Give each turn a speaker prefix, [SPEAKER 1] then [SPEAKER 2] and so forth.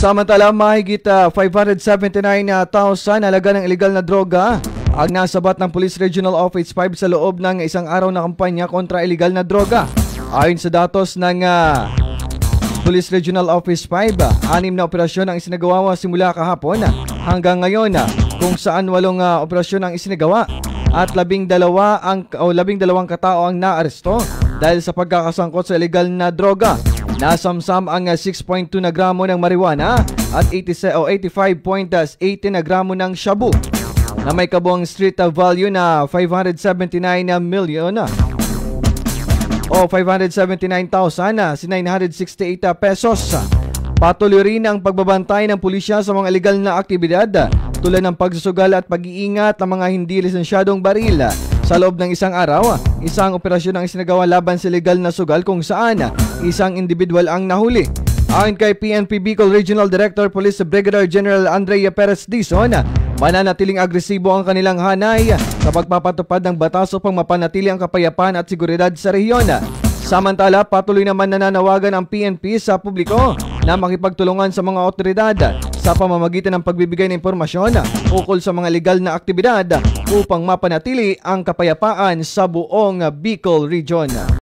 [SPEAKER 1] Samantala, mahigit 579,000 halaga ng illegal na droga ang nasabat ng Police Regional Office 5 sa loob ng isang araw na kampanya kontra illegal na droga. Ayon sa datos ng Police Regional Office 5, 6 na operasyon ang isinagawa simula kahapon hanggang ngayon, kung saan 8 operasyon ang isinagawa at 12 katao ang naaresto dahil sa pagkakasangkot sa illegal na droga. Nasamsam ang 6.2 na gramo ng marijuana at 85.18 na gramo ng shabu na may kabuang street value na 579,968 pesos. Patuloy rin ang pagbabantay ng pulisya sa mga illegal na aktibidad tulad ng pagsusugal at pag-iingat ng mga hindi lisensyadong baril. Sa loob ng isang araw, isang operasyon ang isinagawa laban sa illegal na sugal kung saan isang individual ang nahuli. Ayon kay PNP Bicol Regional Director Police Brigadier General Andrea Perez Dizon, mananatiling agresibo ang kanilang hanay sa pagpapatupad ng batas upang mapanatili ang kapayapaan at seguridad sa rehiyon. Samantala, patuloy naman nananawagan ang PNP sa publiko na makipagtulungan sa mga otoridad sa pamamagitan ng pagbibigay ng impormasyon ukol sa mga legal na aktibidad upang mapanatili ang kapayapaan sa buong Bicol Region.